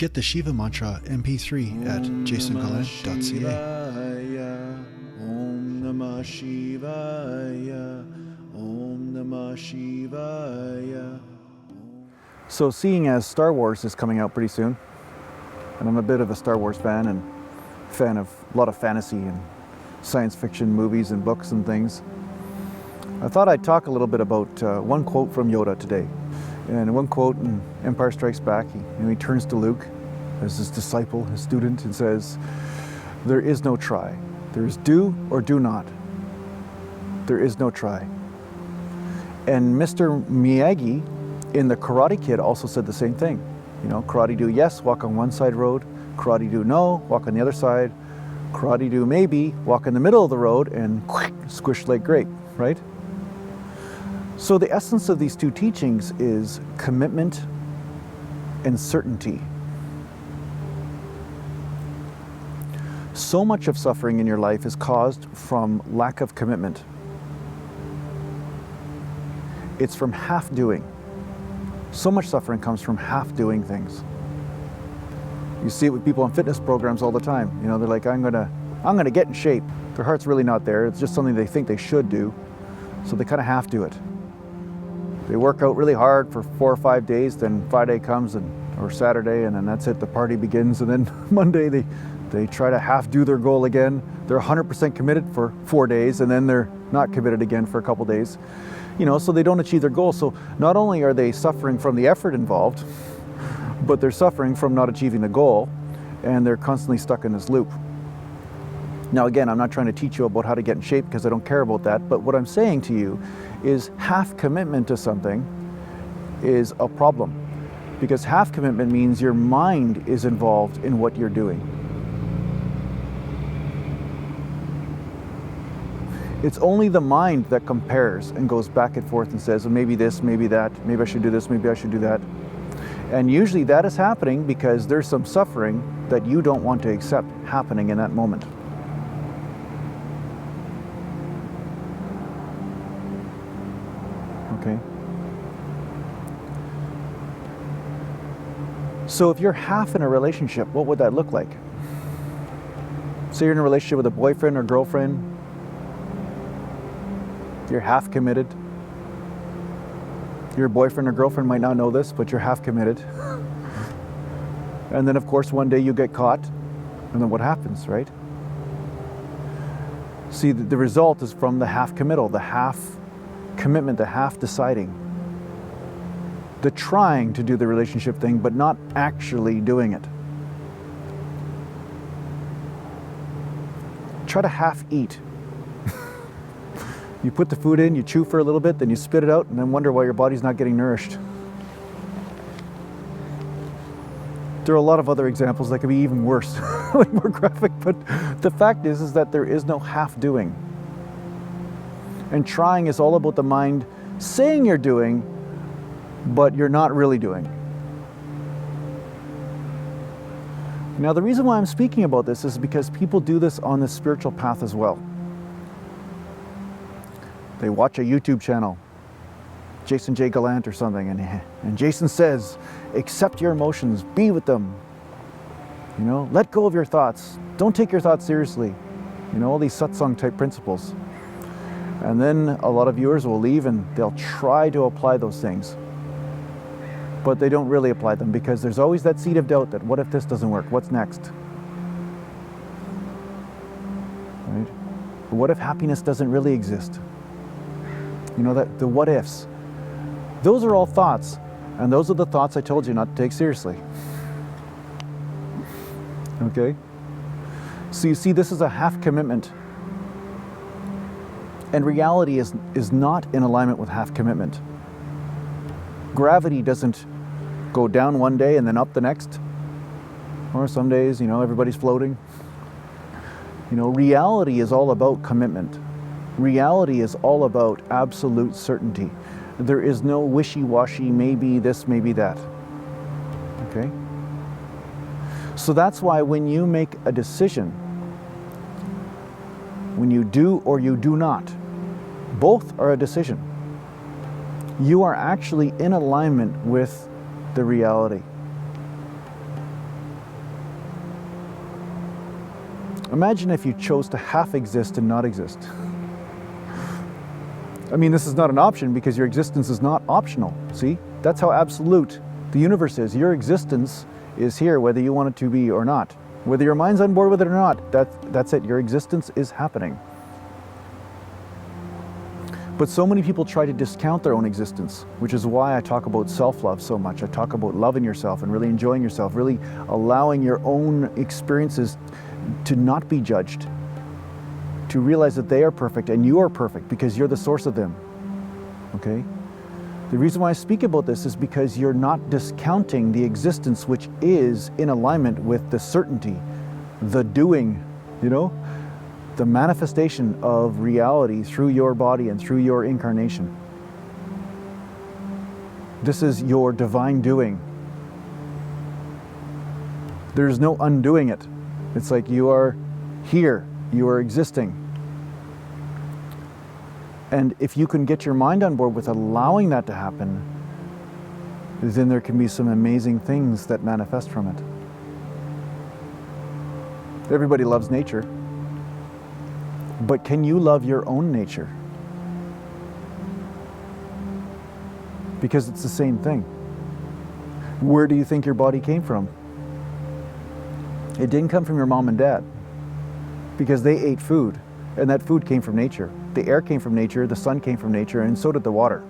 Get the Shiva Mantra MP3 at JasonGallant.ca. Om Namah Shivaya. Om Namah Shivaya. So seeing as Star Wars is coming out pretty soon, and I'm a bit of a Star Wars fan and fan of a lot of fantasy and science fiction movies and books and things, I thought I'd talk a little bit about one quote from Yoda today. And one quote in Empire Strikes Back, he turns to Luke as his disciple, his student, and says, "There is no try. There is do or do not. There is no try." And Mr. Miyagi in The Karate Kid also said the same thing. Karate do yes, walk on one side road. Karate do no, walk on the other side. Karate do maybe, walk in the middle of the road and squish like grape, right? So the essence of these two teachings is commitment and certainty. So much of suffering in your life is caused from lack of commitment. It's from half doing. So much suffering comes from half doing things. You see it with people on fitness programs all the time. They're like, I'm gonna get in shape. Their heart's really not there. It's just something they think they should do. So they kind of half do it. They work out really hard for 4 or 5 days, then Friday comes or Saturday, and then that's it, the party begins, and then Monday they try to half do their goal again. They're 100% committed for 4 days, and then they're not committed again for a couple days. So they don't achieve their goal. So not only are they suffering from the effort involved, but they're suffering from not achieving the goal, and they're constantly stuck in this loop. Now again, I'm not trying to teach you about how to get in shape because I don't care about that, but what I'm saying to you is half commitment to something is a problem, because half commitment means your mind is involved in what you're doing. It's only the mind that compares and goes back and forth and says, well, maybe this, maybe that, maybe I should do this, maybe I should do that. And usually that is happening because there's some suffering that you don't want to accept happening in that moment. Okay? So if you're half in a relationship, what would that look like? Say you're in a relationship with a boyfriend or girlfriend. You're half committed. Your boyfriend or girlfriend might not know this, but you're half committed. And then of course one day you get caught, and then what happens, right? See, the result is from the half committal, the half commitment, the half deciding. The trying to do the relationship thing, but not actually doing it. Try to half eat. You put the food in, you chew for a little bit, then you spit it out, and then wonder why your body's not getting nourished. There are a lot of other examples that could be even worse, like more graphic, but the fact is that there is no half doing. And trying is all about the mind saying you're doing, but you're not really doing. Now, the reason why I'm speaking about this is because people do this on the spiritual path as well. They watch a YouTube channel, JasonJGallant or something, and Jason says, accept your emotions, be with them. Let go of your thoughts. Don't take your thoughts seriously. All these satsang type principles. And then a lot of viewers will leave and they'll try to apply those things. But they don't really apply them because there's always that seed of doubt that what if this doesn't work? What's next? Right? But what if happiness doesn't really exist? That the what ifs. Those are all thoughts, and those are the thoughts I told you not to take seriously. Okay? So you see, this is a half commitment. And reality is not in alignment with half commitment. Gravity doesn't go down one day and then up the next. Or some days, everybody's floating. Reality is all about commitment. Reality is all about absolute certainty. There is no wishy-washy, maybe this, maybe that. Okay? So that's why when you make a decision, when you do or you do not, both are a decision. You are actually in alignment with the reality. Imagine if you chose to half exist and not exist. I mean, this is not an option because your existence is not optional. See? That's how absolute the universe is. Your existence is here whether you want it to be or not. Whether your mind's on board with it or not, that's it. Your existence is happening. But so many people try to discount their own existence, which is why I talk about self-love so much. I talk about loving yourself and really enjoying yourself, really allowing your own experiences to not be judged, to realize that they are perfect and you are perfect because you're the source of them, okay? The reason why I speak about this is because you're not discounting the existence which is in alignment with the certainty, the doing, you know? The manifestation of reality through your body and through your incarnation. This is your divine doing. There's no undoing it. It's like you are here, you are existing. And if you can get your mind on board with allowing that to happen, then there can be some amazing things that manifest from it. Everybody loves nature. But can you love your own nature? Because it's the same thing. Where do you think your body came from? It didn't come from your mom and dad because they ate food and that food came from nature. The air came from nature, the sun came from nature, and so did the water.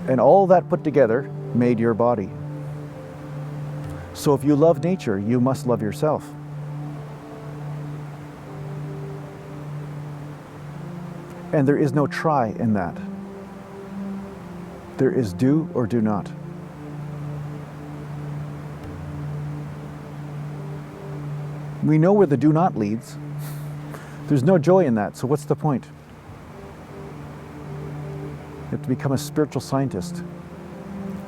And all that put together made your body. So if you love nature, you must love yourself. And there is no try in that. There is do or do not. We know where the do not leads. There's no joy in that, so what's the point? You have to become a spiritual scientist. You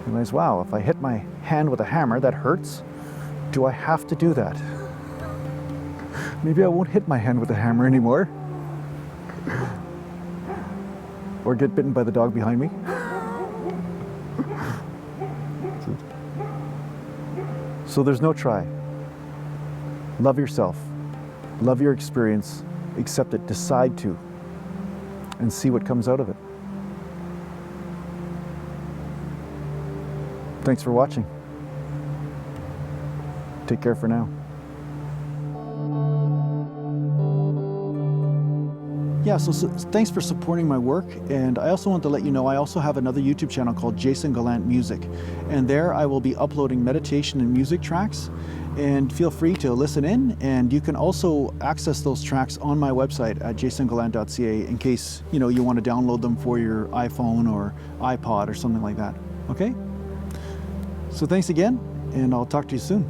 realize, wow, if I hit my hand with a hammer, that hurts. Do I have to do that? Maybe I won't hit my hand with a hammer anymore. Or get bitten by the dog behind me. So there's no try. Love yourself. Love your experience. Accept it. Decide to. And see what comes out of it. Thanks for watching. Take care for now. Yeah, so thanks for supporting my work, and I also want to let you know I also have another YouTube channel called Jason Gallant Music, and there I will be uploading meditation and music tracks, and feel free to listen in, and you can also access those tracks on my website at jasongallant.ca in case you want to download them for your iPhone or iPod or something like that. Okay? So thanks again, and I'll talk to you soon.